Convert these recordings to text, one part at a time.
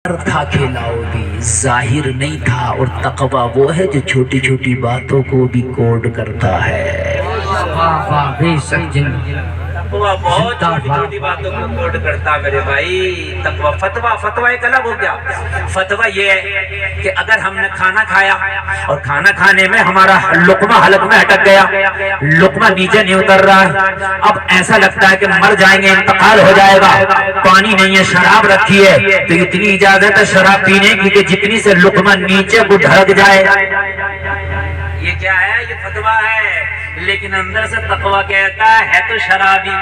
تھا کھلاؤ بھی ظاہر نہیں تھا، اور تقوی وہ ہے جو چھوٹی چھوٹی باتوں کو بھی کوڈ کرتا ہے۔ تقوی بہت چھوٹی چھوٹی باتوں کو کوڈ کرتا میرے بھائی۔ تقوی فتویٰ ایک الگ ہو گیا۔ فتویٰ یہ ہے کہ اگر ہم نے کھانا کھایا اور کھانا کھانے میں ہمارا لقمہ حلق میں اٹک گیا، لقمہ نیچے نہیں اتر رہا ہے، اب ایسا لگتا ہے کہ مر جائیں گے، انتقال ہو جائے گا، پانی نہیں ہے، شراب رکھی ہے، تو اتنی اجازت ہے شراب پینے کی کہ جتنی سے لقمہ نیچے کو ڈھک جائے۔ یہ کیا ہے؟ یہ فتویٰ ہے، لیکن اندر سے تقویٰ کہتا ہے تو شرابی۔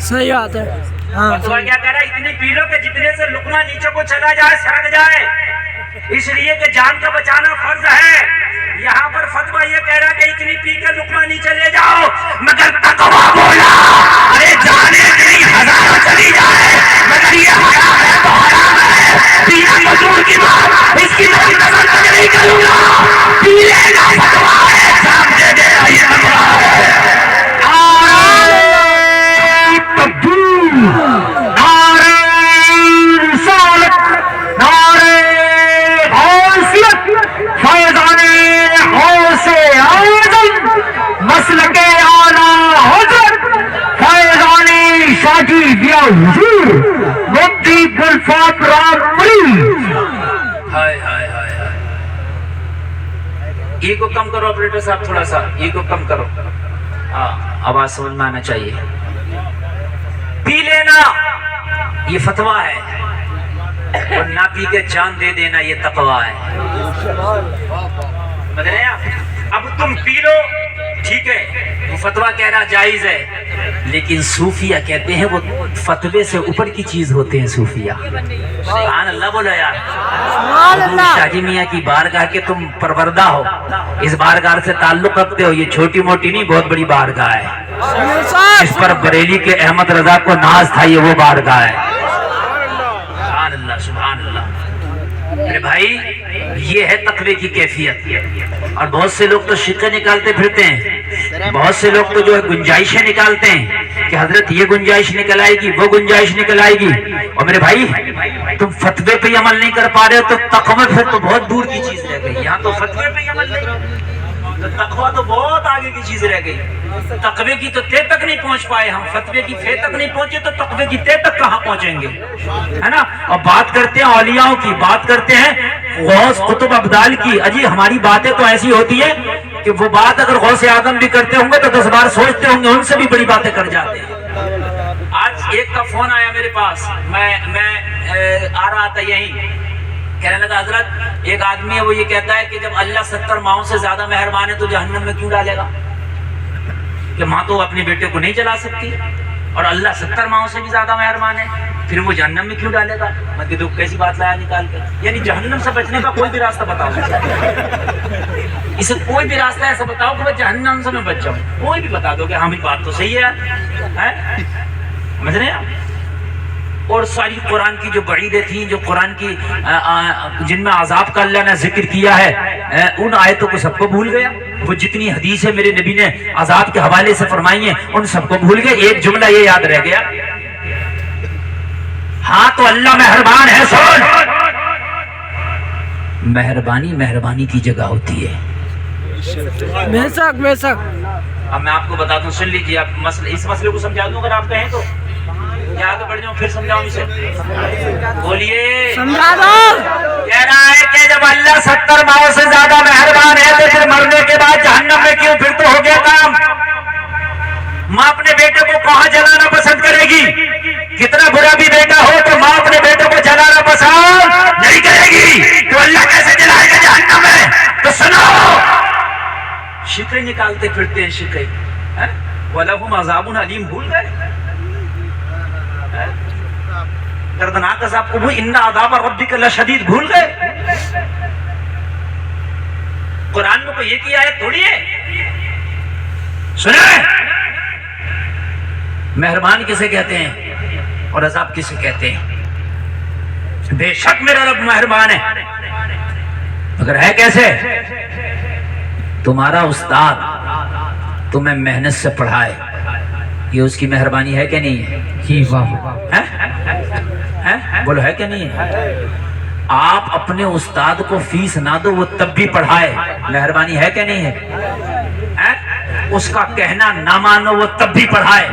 صحیح بات ہے۔ فتویٰ کیا کہہ رہا ہے؟ اتنی پی لو کہ جتنے سے لقمہ نیچے کو چلا جائے، سڑک جائے، اس لیے کہ جان کا بچانا فرض ہے۔ یہاں پر فتویٰ یہ کہہ رہا ہے کہ اتنی پی کے لقمہ نیچے لے جاؤ، مگر تقویٰ بولا ارے جانے نہیں، ہزاروں چلی جائے مگر یہ حرام ہے تو حرام ہے۔ پینا مزدور کی بات، اس کی کوئی نظر تک نہیں کروں گا، پی لینا فتویٰ ہے، سامنے دے رہا یہ فتویٰ ہے۔ ایگو کم کرو آپریٹر صاحب، تھوڑا سا ایگو کم کرو، آواز سمجھ میں آنا چاہیے۔ پی لینا یہ فتویٰ ہے، اور نہ پی کے جان دے دینا یہ تقویٰ ہے۔ سمجھ رہے ہیں آپ؟ اب تم پی لو ٹھیک ہے، وہ فتویٰ کہہ رہا جائز ہے، لیکن صوفیہ کہتے ہیں وہ فتوے سے اوپر کی چیز ہوتے ہیں صوفیہ۔ سبحان اللہ بولو یار۔ شاہ جی میاں کی بارگاہ کے تم پروردہ ہو، اس بارگاہ سے تعلق رکھتے ہو، یہ چھوٹی موٹی نہیں بہت بڑی بارگاہ ہے، اس پر بریلی کے احمد رضا کو ناز تھا، یہ وہ بارگاہ ہے۔ سبحان اللہ سبحان اللہ۔ میرے بھائی یہ ہے تقوی کی کیفیت۔ اور بہت سے لوگ تو شکے نکالتے پھرتے ہیں، بہت سے لوگ تو جو ہے گنجائشیں نکالتے ہیں کہ حضرت یہ گنجائش نکل آئے گی، وہ گنجائش نکل آئے گی۔ اور میرے بھائی تم فتوے پہ عمل نہیں کر پا رہے ہو تو تقوی پھر تو بہت دور کی چیز رہ گئی۔ یہاں تو فتوے پہ عمل نہیں، تو تقوی تو بہت آگے کی چیز رہ گئی۔ تقوی کی تو تے تک نہیں پہنچ پائے ہم، فتوے کی فے تک نہیں پہنچے تو تقوی کی تے تک کہاں پہنچیں گے، ہے نا؟ اور بات کرتے ہیں اولیاءوں کی، بات کرتے ہیں غوث قطب ابدال کی، اجی ہماری باتیں تو ایسی ہوتی ہیں کہ وہ بات اگر غوث اعظم بھی کرتے ہوں گے تو 10 بار سوچتے ہوں گے، ان سے بھی بڑی باتیں کر جاتے ہیں۔ آج ایک کا فون آیا میرے پاس، میں آ رہا تھا یہیں، کہنے لگا حضرت ایک آدمی ہے وہ یہ کہتا ہے کہ جب اللہ 70 ماؤں سے زیادہ مہربان ہے تو جہنم میں کیوں ڈالے گا، کہ ماں تو اپنے بیٹے کو نہیں چلا سکتی اور اللہ 70 ماؤں سے بھی زیادہ مہربان ہے، پھر وہ جہنم میں کیوں ڈالے گا؟ میں کہ تو کیسی بات لایا نکال کے، یعنی جہنم سے بچنے کا کوئی بھی راستہ بتاؤ، اسے کوئی بھی راستہ ایسا بتاؤ کہ وہ جہنم سے میں بچ جاؤں، کوئی بھی بتا دو کہ ہاں بھی بات تو صحیح ہے، سمجھ رہے ہیں؟ اور ساری قرآن کی جو وعیدیں تھیں، جو قرآن کی جن میں عذاب کا اللہ نے ذکر کیا ہے، ان آیتوں کو سب کو بھول گیا۔ وہ جتنی حدیثیں میرے نبی نے عذاب کے حوالے سے فرمائی ہیں ان سب کو بھول گئے، ایک جملہ یہ یاد رہ گیا، ہاں تو اللہ مہربان ہے، سن مہربانی مہربانی کی جگہ ہوتی ہے۔ بے شک بے شک۔ اب میں آپ کو بتا دوں، سن لیجیے، آپ اس مسئلے کو سمجھا دوں اگر آپ کہیں تو، یا آگے بڑھ جاؤں پھر سمجھاؤں اسے؟ بولیے۔ سمجھا دو۔ کہہ رہا ہے کہ جب اللہ 70 ماؤں سے زیادہ مہربان ہے تو پھر مرنے کے بعد جہنم میں کیوں؟ پھر تو ہو گیا کام۔ ماں اپنے بیٹے کو کہاں جلانا پسند کرے گی؟ کتنا برا بھی بیٹا ہو تو ماں اپنے بیٹے کو جلانا پسند نہیں کرے گی، تو اللہ کیسے جلائے گا جہنم میں؟ تو سنو، شکے نکالتے پھرتے ہیں، شکے وَلَهُمْ عَذَابٌ عَلِيمٌ بھول گئے؟ دردناک عذاب کو بھول، اِنَّ عَذَابَ رَبِّكَ لَشَدِيدٌ بھول گئے؟ قرآن میں کوئی یہ کی آیت تھوڑی ہے۔ سنیں، مہربان کسے کہتے ہیں اور عذاب کسے کہتے ہیں؟ بے شک میرا رب مہربان ہے، مگر ہے کیسے؟ تمہارا استاد تمہیں محنت سے پڑھائے، یہ اس کی مہربانی ہے کہ نہیں ہے؟ بولو ہے کہ نہیں ہے؟ آپ اپنے استاد کو فیس نہ دو وہ تب بھی پڑھائے، مہربانی ہے کہ نہیں ہے؟ اس کا کہنا نہ مانو وہ تب بھی پڑھائے،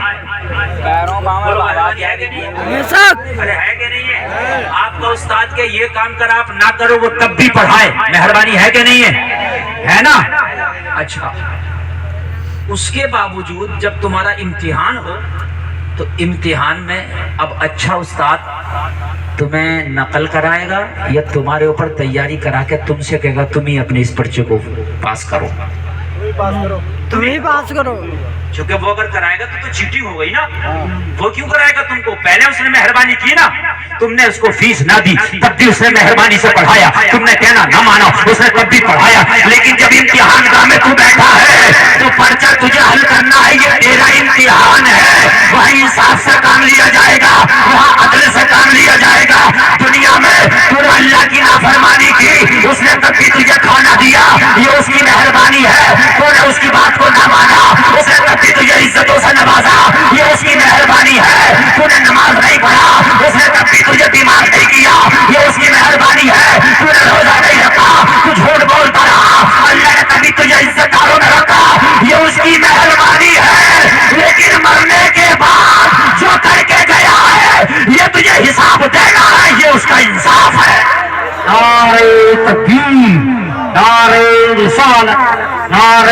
بے شک ارے ہے کہ نہیں ہے؟ آپ کا استاد کے یہ کام کر آپ نہ کرو وہ تب بھی پڑھائے، مہربانی ہے کہ نہیں ہے نا؟ اچھا، اس کے باوجود جب تمہارا امتحان ہو تو امتحان میں اب اچھا استاد تمہیں نقل کرائے گا یا تمہارے اوپر تیاری کرا کے تم سے کہے گا تم ہی اپنے اس پرچے کو پاس کرو؟ تم ہی پاس کرو. چونکہ وہ اگر کرائے گا تو چیٹنگ ہو گئی نا. وہ کیوں کرائے گا تم کو؟ پہلے اس نے مہربانی کی نا، تم نے اس کو فیس نہ دی تب بھی اس نے مہربانی سے پڑھایا، تم نے کہنا نہ مانا اس نے تب بھی پڑھایا. لیکن جب امتحان گاہ میں تو بیٹھا ہے تو پرچہ تجھے حل کرنا ہے، یہ تیرا امتحان ہے. وہاں انصاف سے کام لیا جائے گا، وہاں عدل سے کام لیا جائے گا. دنیا میں تو نے اللہ کی نافرمانی کی، اس نے تب بھی تجھے کھانا دیا، یہ اس کی مہربانی ہے. تو نے اس کی بات کو نہ مانا،